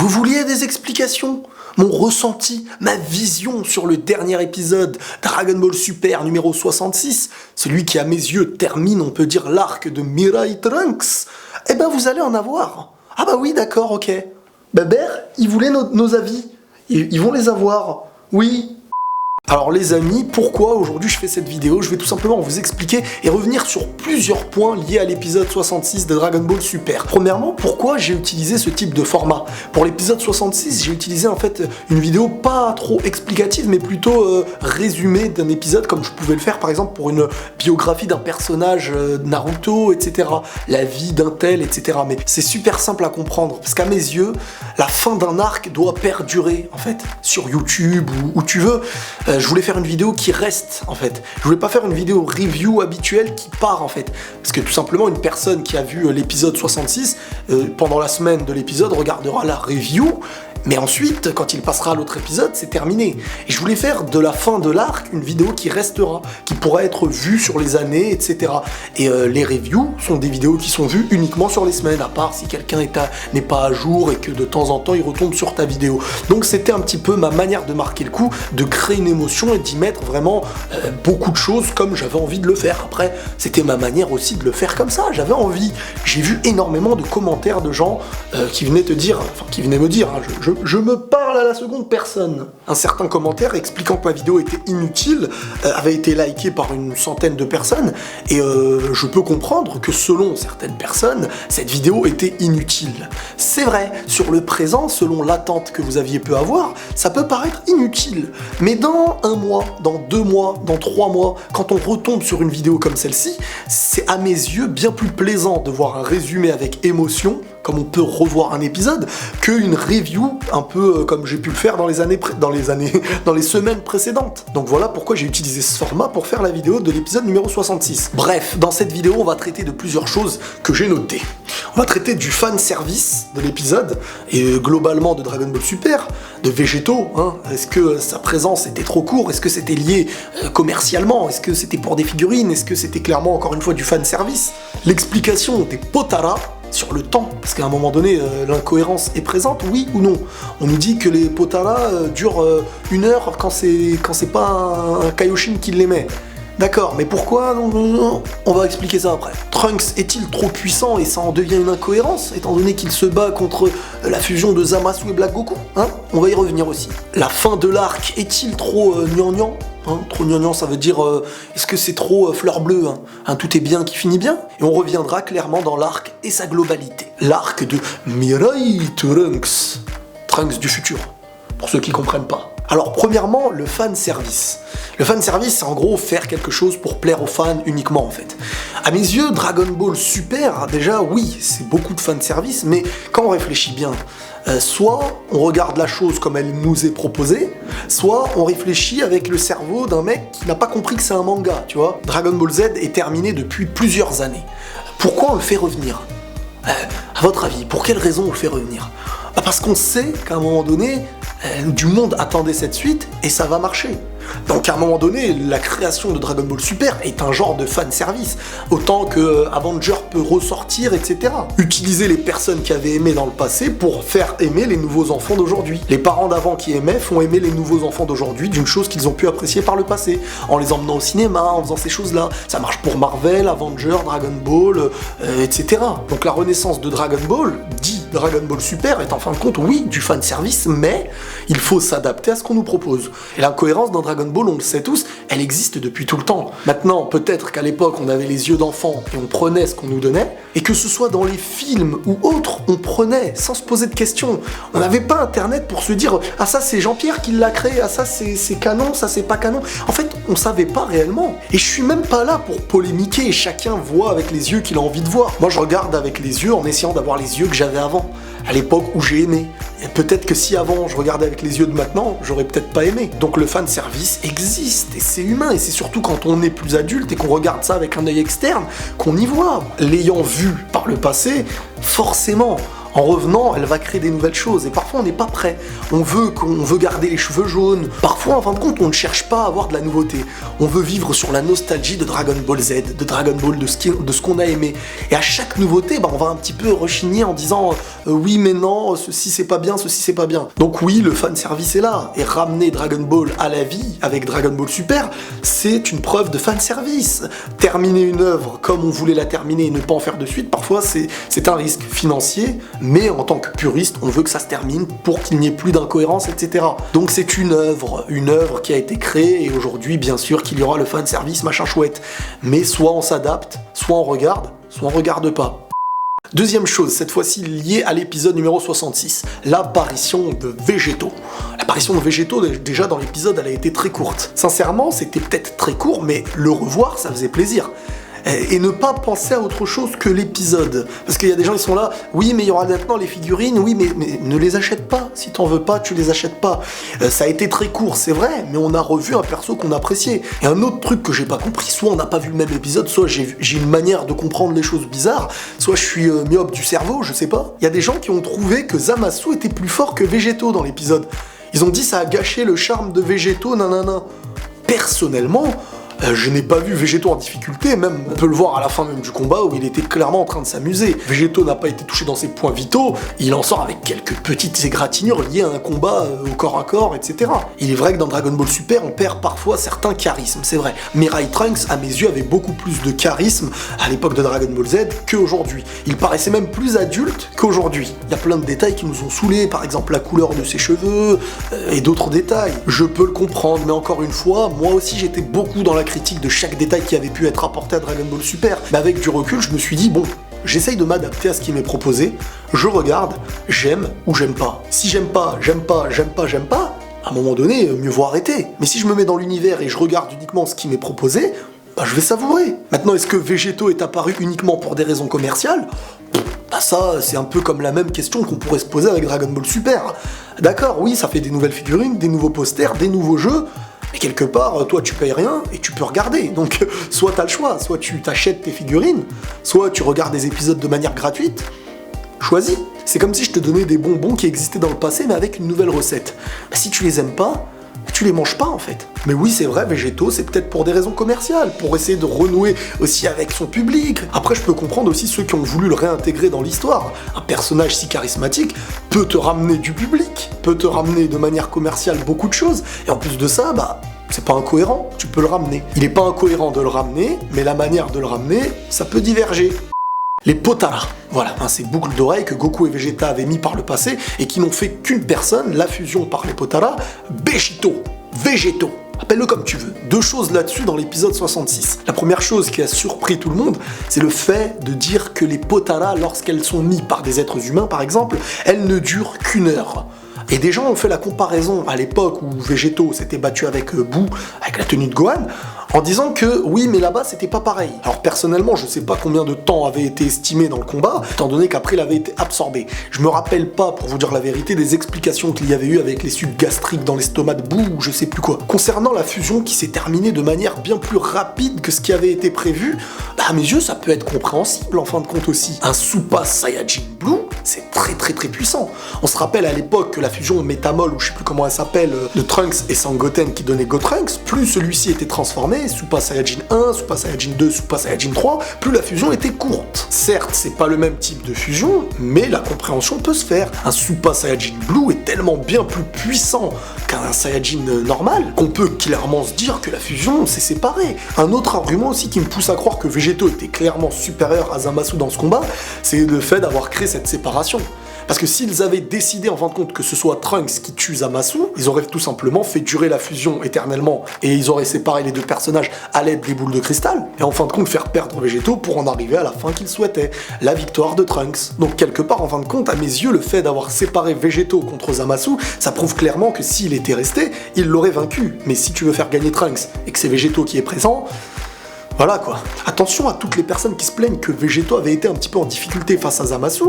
Vous vouliez des explications? Mon ressenti, ma vision sur le dernier épisode Dragon Ball Super numéro 66, celui qui à mes yeux termine, on peut dire, l'arc de Mirai Trunks, eh ben vous allez en avoir. Ah bah oui, d'accord, ok. Ber, ils voulaient nos avis. Ils vont les avoir. Oui. Alors les amis, pourquoi aujourd'hui je fais cette vidéo? Je vais tout simplement vous expliquer et revenir sur plusieurs points liés à l'épisode 66 de Dragon Ball Super. Premièrement, pourquoi j'ai utilisé ce type de format? Pour l'épisode 66, j'ai utilisé en fait une vidéo pas trop explicative, mais plutôt résumée d'un épisode, comme je pouvais le faire par exemple pour une biographie d'un personnage Naruto, etc. La vie d'un tel, etc. Mais c'est super simple à comprendre, parce qu'à mes yeux, la fin d'un arc doit perdurer en fait, sur YouTube ou où tu veux. Je voulais faire une vidéo qui reste en fait. Je voulais pas faire une vidéo review habituelle qui part en fait. Parce que tout simplement une personne qui a vu l'épisode 66, pendant la semaine de l'épisode regardera la review, mais ensuite quand il passera à l'autre épisode c'est terminé. Et je voulais faire de la fin de l'arc une vidéo qui restera, qui pourra être vue sur les années, etc. Et les reviews sont des vidéos qui sont vues uniquement sur les semaines, à part si quelqu'un n'est pas à jour et que de temps en temps il retombe sur ta vidéo. Donc c'était un petit peu ma manière de marquer le coup, de créer une émotion et d'y mettre vraiment beaucoup de choses comme j'avais envie de le faire. Après, c'était ma manière aussi de le faire comme ça, j'avais envie. J'ai vu énormément de commentaires de gens qui venaient me dire, hein, je me parle à la seconde personne. Un certain commentaire expliquant que ma vidéo était inutile avait été liké par une centaine de personnes et je peux comprendre que selon certaines personnes, cette vidéo était inutile. C'est vrai, sur le présent, selon l'attente que vous aviez pu avoir, ça peut paraître inutile. Mais dans un mois, dans 2 mois, dans 3 mois, quand on retombe sur une vidéo comme celle-ci, c'est à mes yeux bien plus plaisant de voir un résumé avec émotion, comme on peut revoir un épisode, qu'une review un peu comme j'ai pu le faire dans les semaines précédentes. Donc voilà pourquoi j'ai utilisé ce format pour faire la vidéo de l'épisode numéro 66. Bref, dans cette vidéo, on va traiter de plusieurs choses que j'ai notées. On va traiter du fan service de l'épisode et globalement de Dragon Ball Super, de Végéto, hein. Est-ce que sa présence était trop court? Est-ce que c'était lié commercialement? Est-ce que c'était pour des figurines? Est-ce que c'était clairement encore une fois du fan service? L'explication des Potara sur le temps, parce qu'à un moment donné, l'incohérence est présente, oui ou non? On nous dit que les Potara durent 1 heure quand c'est pas un Kaioshin qui les met. D'accord, mais pourquoi? Non, on va expliquer ça après. Trunks est-il trop puissant et ça en devient une incohérence, étant donné qu'il se bat contre la fusion de Zamasu et Black Goku, hein? On va y revenir aussi. La fin de l'arc est-il trop gnangnan? Hein, trop gnangnan, ça veut dire est-ce que c'est trop fleur bleue, hein? Tout est bien qui finit bien. Et on reviendra clairement dans l'arc et sa globalité. L'arc de Mirai Trunks. Trunks du futur, pour ceux qui comprennent pas. Alors premièrement, le fan service. Le fan service, c'est en gros faire quelque chose pour plaire aux fans uniquement en fait. À mes yeux, Dragon Ball Super, déjà oui, c'est beaucoup de fan service, mais quand on réfléchit bien, soit on regarde la chose comme elle nous est proposée, soit on réfléchit avec le cerveau d'un mec qui n'a pas compris que c'est un manga, tu vois. Dragon Ball Z est terminé depuis plusieurs années. Pourquoi on le fait revenir? À votre avis, pour quelle raison on le fait revenir? Parce qu'on sait qu'à un moment donné, du monde attendait cette suite et ça va marcher. Donc à un moment donné, la création de Dragon Ball Super est un genre de fan service, autant que Avenger peut ressortir, etc. Utiliser les personnes qui avaient aimé dans le passé pour faire aimer les nouveaux enfants d'aujourd'hui. Les parents d'avant qui aimaient font aimer les nouveaux enfants d'aujourd'hui d'une chose qu'ils ont pu apprécier par le passé, en les emmenant au cinéma, en faisant ces choses-là. Ça marche pour Marvel, Avenger, Dragon Ball, etc. Donc la renaissance de Dragon Ball, dit Dragon Ball Super, est en fin de compte, oui, du fan service, mais il faut s'adapter à ce qu'on nous propose. Et l'incohérence dans Dragon Ball, on le sait tous, elle existe depuis tout le temps. Maintenant, peut-être qu'à l'époque, on avait les yeux d'enfant et on prenait ce qu'on nous donnait, et que ce soit dans les films ou autres, on prenait sans se poser de questions. On n'avait pas Internet pour se dire « Ah ça, c'est Jean-Pierre qui l'a créé, ah ça, c'est canon, ça, c'est pas canon ». En fait, on savait pas réellement. Et je suis même pas là pour polémiquer, chacun voit avec les yeux qu'il a envie de voir. Moi, je regarde avec les yeux en essayant d'avoir les yeux que j'avais avant, à l'époque où j'ai aimé. Et peut-être que si avant je regardais avec les yeux de maintenant, j'aurais peut-être pas aimé. Donc le fan service existe et c'est humain, et c'est surtout quand on est plus adulte et qu'on regarde ça avec un œil externe qu'on y voit. L'ayant vu par le passé, forcément, En revenant, elle va créer des nouvelles choses, et parfois on n'est pas prêt. On veut garder les cheveux jaunes. Parfois, en fin de compte, on ne cherche pas à avoir de la nouveauté. On veut vivre sur la nostalgie de Dragon Ball Z, de Dragon Ball, de ce qu'on a aimé. Et à chaque nouveauté, on va un petit peu rechigner en disant oui mais non, ceci c'est pas bien, ceci c'est pas bien. Donc oui, le fanservice est là, et ramener Dragon Ball à la vie avec Dragon Ball Super, c'est une preuve de fanservice. Terminer une œuvre comme on voulait la terminer et ne pas en faire de suite, parfois c'est un risque financier, mais en tant que puriste, on veut que ça se termine pour qu'il n'y ait plus d'incohérence, etc. Donc c'est une œuvre qui a été créée, et aujourd'hui, bien sûr qu'il y aura le fanservice, machin chouette. Mais soit on s'adapte, soit on regarde pas. Deuxième chose, cette fois-ci liée à l'épisode numéro 66, l'apparition de Végéto. L'apparition de Végéto, déjà dans l'épisode, elle a été très courte. Sincèrement, c'était peut-être très court, mais le revoir, ça faisait plaisir. Et ne pas penser à autre chose que l'épisode. Parce qu'il y a des gens qui sont là, oui mais il y aura maintenant les figurines, oui mais ne les achète pas. Si t'en veux pas, tu les achètes pas. Ça a été très court, c'est vrai, mais on a revu un perso qu'on appréciait. Et un autre truc que j'ai pas compris, soit on n'a pas vu le même épisode, soit j'ai une manière de comprendre les choses bizarres, soit je suis myope du cerveau, je sais pas. Il y a des gens qui ont trouvé que Zamasu était plus fort que Végéto dans l'épisode. Ils ont dit ça a gâché le charme de Végéto, nanana. Personnellement, je n'ai pas vu Végéto en difficulté, même on peut le voir à la fin même du combat où il était clairement en train de s'amuser. Végéto n'a pas été touché dans ses points vitaux, il en sort avec quelques petites égratignures liées à un combat au corps à corps, etc. Il est vrai que dans Dragon Ball Super, on perd parfois certains charismes, c'est vrai. Mirai Trunks, à mes yeux, avait beaucoup plus de charisme à l'époque de Dragon Ball Z qu'aujourd'hui. Il paraissait même plus adulte qu'aujourd'hui. Il y a plein de détails qui nous ont saoulés, par exemple la couleur de ses cheveux, et d'autres détails. Je peux le comprendre, mais encore une fois, moi aussi j'étais beaucoup dans la critique de chaque détail qui avait pu être apporté à Dragon Ball Super. Mais avec du recul, je me suis dit, bon, j'essaye de m'adapter à ce qui m'est proposé, je regarde, j'aime ou j'aime pas. Si j'aime pas, à un moment donné, mieux vaut arrêter. Mais si je me mets dans l'univers et je regarde uniquement ce qui m'est proposé, je vais savourer. Maintenant, est-ce que Végéto est apparu uniquement pour des raisons commerciales ? Ça, c'est un peu comme la même question qu'on pourrait se poser avec Dragon Ball Super. D'accord, oui, ça fait des nouvelles figurines, des nouveaux posters, des nouveaux jeux, mais quelque part, toi, tu payes rien et tu peux regarder. Donc, soit t'as le choix, soit tu t'achètes tes figurines, soit tu regardes des épisodes de manière gratuite. Choisis. C'est comme si je te donnais des bonbons qui existaient dans le passé, mais avec une nouvelle recette. Si tu les aimes pas, tu les manges pas en fait. Mais oui, c'est vrai, Végéto, c'est peut-être pour des raisons commerciales, pour essayer de renouer aussi avec son public. Après, je peux comprendre aussi ceux qui ont voulu le réintégrer dans l'histoire. Un personnage si charismatique peut te ramener du public, peut te ramener de manière commerciale beaucoup de choses. Et en plus de ça, c'est pas incohérent, tu peux le ramener. Il est pas incohérent de le ramener, mais la manière de le ramener, ça peut diverger. Les Potara, voilà, ces boucles d'oreilles que Goku et Vegeta avaient mis par le passé et qui n'ont fait qu'une personne, la fusion par les Potara, Végéto. Appelle-le comme tu veux. Deux choses là-dessus dans l'épisode 66. La première chose qui a surpris tout le monde, c'est le fait de dire que les Potara, lorsqu'elles sont mises par des êtres humains par exemple, elles ne durent qu'une heure. Et des gens ont fait la comparaison à l'époque où Végéto s'était battu avec Boo, avec la tenue de Gohan, en disant que oui, mais là-bas c'était pas pareil. Alors personnellement, je sais pas combien de temps avait été estimé dans le combat, étant donné qu'après il avait été absorbé. Je me rappelle pas, pour vous dire la vérité, des explications qu'il y avait eu avec les sucs gastriques dans l'estomac de Boo ou je sais plus quoi. Concernant la fusion qui s'est terminée de manière bien plus rapide que ce qui avait été prévu, à mes yeux ça peut être compréhensible en fin de compte aussi. Un Super Saiyajin Blue, c'est très puissant. On se rappelle à l'époque que la fusion Métamol, ou je sais plus comment elle s'appelle, de Trunks et Sangoten qui donnait Gotrunks, plus celui-ci était transformé, Super Saiyajin 1, Super Saiyajin 2, Super Saiyajin 3, plus la fusion était courte. Certes, c'est pas le même type de fusion, mais la compréhension peut se faire. Un Super Saiyajin Blue est tellement bien plus puissant qu'un Saiyajin normal qu'on peut clairement se dire que la fusion s'est séparée. Un autre argument aussi qui me pousse à croire que Végéto était clairement supérieur à Zamasu dans ce combat, c'est le fait d'avoir créé cette séparation. Parce que s'ils avaient décidé en fin de compte que ce soit Trunks qui tue Zamasu, ils auraient tout simplement fait durer la fusion éternellement et ils auraient séparé les deux personnages à l'aide des boules de cristal et en fin de compte faire perdre Végéto pour en arriver à la fin qu'ils souhaitaient, la victoire de Trunks. Donc quelque part en fin de compte, à mes yeux, le fait d'avoir séparé Végéto contre Zamasu, ça prouve clairement que s'il était resté, il l'aurait vaincu. Mais si tu veux faire gagner Trunks et que c'est Végéto qui est présent, voilà quoi. Attention à toutes les personnes qui se plaignent que Végéto avait été un petit peu en difficulté face à Zamasu.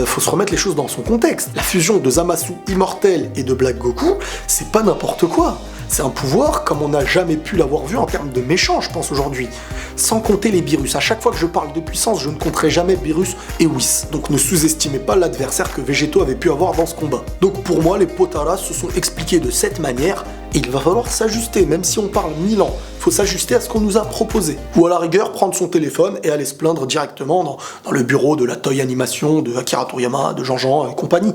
Faut se remettre les choses dans son contexte. La fusion de Zamasu immortel et de Black Goku, c'est pas n'importe quoi. c'est un pouvoir comme on n'a jamais pu l'avoir vu en termes de méchant, je pense, aujourd'hui. Sans compter les Beerus. À chaque fois que je parle de puissance, je ne compterai jamais Beerus et Whis. Donc ne sous-estimez pas l'adversaire que Végéto avait pu avoir dans ce combat. Donc pour moi, les Potara se sont expliqués de cette manière, et il va falloir s'ajuster, même si on parle 1000 ans. Il faut s'ajuster à ce qu'on nous a proposé. Ou à la rigueur, prendre son téléphone et aller se plaindre directement dans le bureau de la Toei Animation, de Akira Toriyama, de Jean-Jean et compagnie.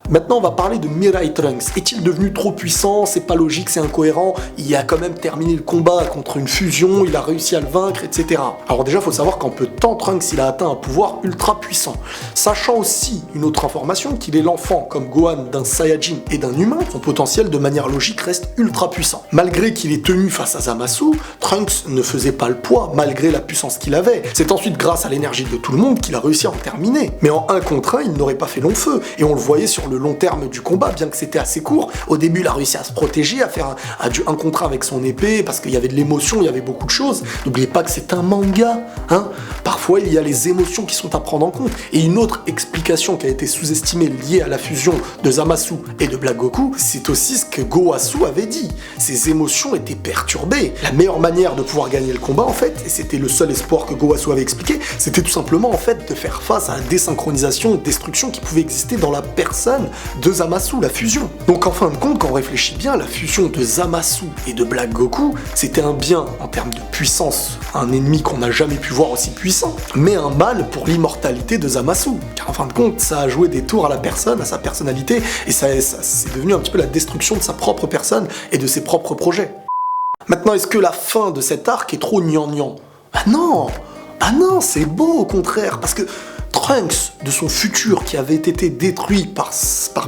Maintenant, on va parler de Mirai Trunks. Est-il devenu trop puissant? C'est pas logique, c'est incohérent. Il a quand même terminé le combat contre une fusion, il a réussi à le vaincre, etc. Alors déjà, il faut savoir qu'en peu de temps, Trunks, il a atteint un pouvoir ultra puissant. Sachant aussi une autre information, qu'il est l'enfant, comme Gohan, d'un Saiyajin et d'un humain, son potentiel, de manière logique, reste ultra puissant. Malgré qu'il ait tenu face à Zamasu, Trunks ne faisait pas le poids, malgré la puissance qu'il avait. C'est ensuite grâce à l'énergie de tout le monde qu'il a réussi à en terminer. Mais en 1 contre 1, il n'aurait pas fait long feu. Et on le voyait sur le long terme du combat, bien que c'était assez court. Au début, il a réussi à se protéger, à faire du 1 contre 1 avec son épée, parce qu'il y avait de l'émotion, il y avait beaucoup de choses. N'oubliez pas que c'est un manga, hein. Parfois, il y a les émotions qui sont à prendre en compte. Et une autre explication qui a été sous-estimée liée à la fusion de Zamasu et de Black Goku, c'est aussi ce que Gowasu avait dit. Ses émotions étaient perturbées. La meilleure manière de pouvoir gagner le combat, en fait, et c'était le seul espoir que Gowasu avait expliqué, c'était tout simplement, en fait, de faire face à la désynchronisation, destruction qui pouvait exister dans la personne de Zamasu, la fusion. Donc en fin de compte, quand on réfléchit bien, la fusion de Zamasu et de Black Goku, c'était un bien en termes de puissance, un ennemi qu'on n'a jamais pu voir aussi puissant, mais un mal pour l'immortalité de Zamasu. Car en fin de compte, ça a joué des tours à la personne, à sa personnalité, et ça c'est devenu un petit peu la destruction de sa propre personne et de ses propres projets. Maintenant, est-ce que la fin de cet arc est trop gnangnan? Ah non, c'est beau au contraire, parce que Trunks, de son futur qui avait été détruit par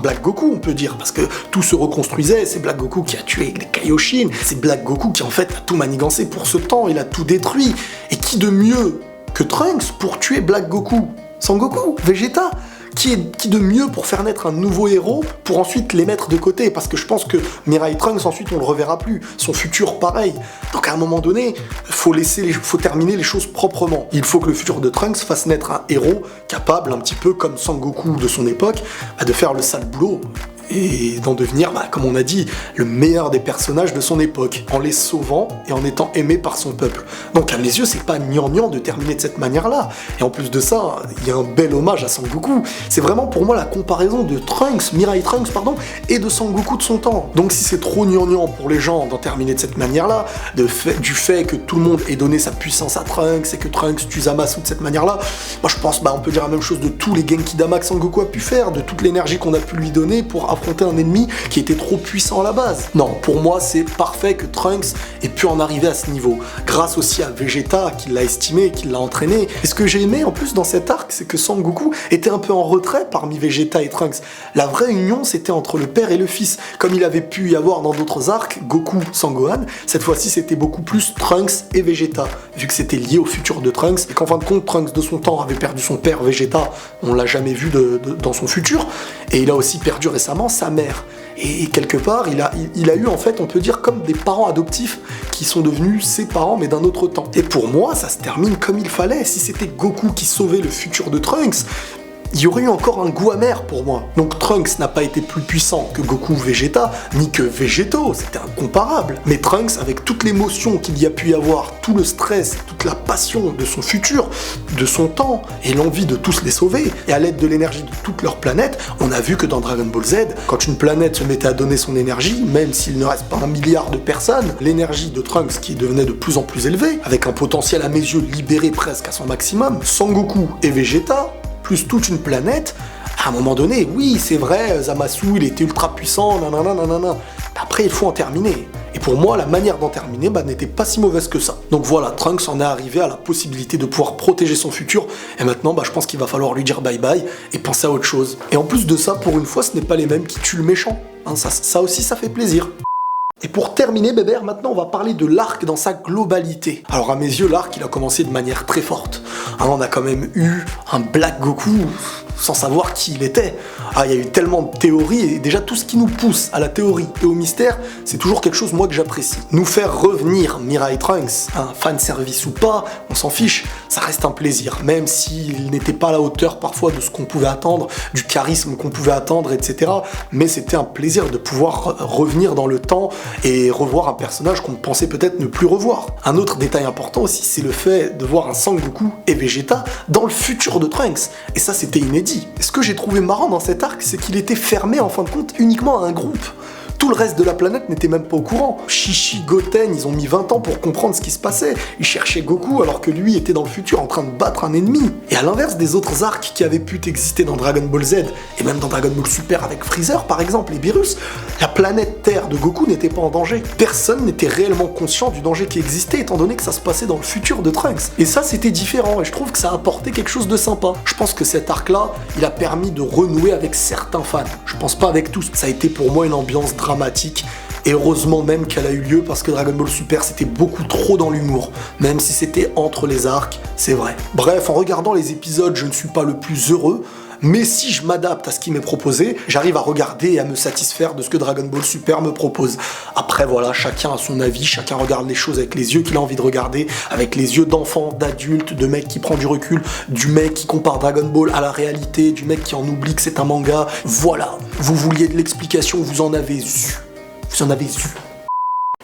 Black Goku, on peut dire, parce que tout se reconstruisait, c'est Black Goku qui a tué les Kaioshin, c'est Black Goku qui en fait a tout manigancé pour ce temps, il a tout détruit. Et qui de mieux que Trunks pour tuer Black Goku? Sangoku, Vegeta, qui de mieux pour faire naître un nouveau héros, pour ensuite les mettre de côté, parce que je pense que Mirai Trunks, ensuite on le reverra plus, son futur pareil. Donc à un moment donné, faut terminer les choses proprement. Il faut que le futur de Trunks fasse naître un héros capable, un petit peu comme Sangoku de son époque, de faire le sale boulot, et d'en devenir, comme on a dit, le meilleur des personnages de son époque, en les sauvant et en étant aimé par son peuple. Donc à mes yeux, c'est pas gnangnan de terminer de cette manière-là. Et en plus de ça, il y a un bel hommage à Sangoku. C'est vraiment pour moi la comparaison de Mirai Trunks, et de Sangoku de son temps. Donc si c'est trop gnangnan pour les gens d'en terminer de cette manière-là, du fait que tout le monde ait donné sa puissance à Trunks et que Trunks tue Zamasu de cette manière-là, moi je pense, on peut dire la même chose de tous les Genki Dama que Sangoku a pu faire, de toute l'énergie qu'on a pu lui donner pour affronter un ennemi qui était trop puissant à la base. Non, pour moi, c'est parfait que Trunks ait pu en arriver à ce niveau. Grâce aussi à Vegeta, qui l'a estimé, qui l'a entraîné. Et ce que j'ai aimé, en plus, dans cet arc, c'est que Sangoku était un peu en retrait parmi Vegeta et Trunks. La vraie union, c'était entre le père et le fils. Comme il avait pu y avoir dans d'autres arcs, Goku sans Gohan, cette fois-ci, c'était beaucoup plus Trunks et Vegeta, vu que c'était lié au futur de Trunks, et qu'en fin de compte, Trunks de son temps avait perdu son père Vegeta, on l'a jamais vu dans son futur, et il a aussi perdu récemment sa mère. Et quelque part, il a eu, en fait, on peut dire, comme des parents adoptifs qui sont devenus ses parents, mais d'un autre temps. Et pour moi, ça se termine comme il fallait. Si c'était Goku qui sauvait le futur de Trunks, il y aurait eu encore un goût amer pour moi. Donc Trunks n'a pas été plus puissant que Goku Vegeta, ni que Végéto, c'était incomparable. Mais Trunks, avec toute l'émotion qu'il y a pu y avoir, tout le stress, toute la passion de son futur, de son temps, et l'envie de tous les sauver, et à l'aide de l'énergie de toute leur planète, on a vu que dans Dragon Ball Z, quand une planète se mettait à donner son énergie, même s'il ne reste pas 1 milliard de personnes, l'énergie de Trunks qui devenait de plus en plus élevée, avec un potentiel à mes yeux libéré presque à son maximum, Sangoku et Vegeta, plus toute une planète, à un moment donné, oui, c'est vrai, Zamasu, il était ultra puissant, nanana. Après, il faut en terminer. Et pour moi, la manière d'en terminer n'était pas si mauvaise que ça. Donc voilà, Trunks en est arrivé à la possibilité de pouvoir protéger son futur, et maintenant, je pense qu'il va falloir lui dire bye bye et penser à autre chose. Et en plus de ça, pour une fois, ce n'est pas les mêmes qui tuent le méchant. Ça aussi, ça fait plaisir. Et pour terminer, Bébert, maintenant on va parler de l'arc dans sa globalité. Alors à mes yeux, l'arc il a commencé de manière très forte. On a quand même eu un Black Goku sans savoir qui il était. Ah, il y a eu tellement de théories, et déjà tout ce qui nous pousse à la théorie et au mystère, c'est toujours quelque chose, moi, que j'apprécie. Nous faire revenir Mirai Trunks, un fan service ou pas, on s'en fiche, ça reste un plaisir, même s'il n'était pas à la hauteur parfois de ce qu'on pouvait attendre, du charisme qu'on pouvait attendre, etc. Mais c'était un plaisir de pouvoir revenir dans le temps et revoir un personnage qu'on pensait peut-être ne plus revoir. Un autre détail important aussi, c'est le fait de voir un Sangoku et Vegeta dans le futur de Trunks. Et ça, c'était inédit. Et ce que j'ai trouvé marrant dans cet arc, c'est qu'il était fermé en fin de compte uniquement à un groupe. Tout le reste de la planète n'était même pas au courant. Shishi, Goten, ils ont mis 20 ans pour comprendre ce qui se passait. Ils cherchaient Goku alors que lui était dans le futur en train de battre un ennemi. Et à l'inverse des autres arcs qui avaient pu exister dans Dragon Ball Z, et même dans Dragon Ball Super avec Freezer par exemple, et Beerus, la planète Terre de Goku n'était pas en danger. Personne n'était réellement conscient du danger qui existait étant donné que ça se passait dans le futur de Trunks. Et ça, c'était différent et je trouve que ça a apporté quelque chose de sympa. Je pense que cet arc-là, il a permis de renouer avec certains fans. Je pense pas avec tous. Ça a été pour moi une ambiance dramatique. Et heureusement même qu'elle a eu lieu parce que Dragon Ball Super c'était beaucoup trop dans l'humour, même si c'était entre les arcs, c'est vrai. Bref, en regardant les épisodes, je ne suis pas le plus heureux, mais si je m'adapte à ce qui m'est proposé, j'arrive à regarder et à me satisfaire de ce que Dragon Ball Super me propose. Après voilà, chacun a son avis, chacun regarde les choses avec les yeux qu'il a envie de regarder, avec les yeux d'enfant, d'adulte, de mec qui prend du recul, du mec qui compare Dragon Ball à la réalité, du mec qui en oublie que c'est un manga. Voilà, vous vouliez de l'explication, vous en avez eu. Vous en avez eu.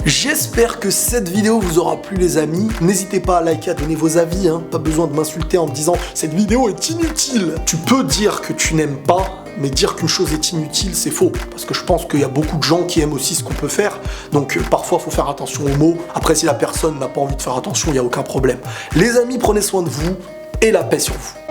J'espère que cette vidéo vous aura plu les amis. N'hésitez pas à liker, à donner vos avis, hein. Pas besoin de m'insulter en me disant « cette vidéo est inutile ». Tu peux dire que tu n'aimes pas, mais dire qu'une chose est inutile, c'est faux. Parce que je pense qu'il y a beaucoup de gens qui aiment aussi ce qu'on peut faire. Donc parfois, il faut faire attention aux mots. Après, si la personne n'a pas envie de faire attention, il n'y a aucun problème. Les amis, prenez soin de vous et la paix sur vous.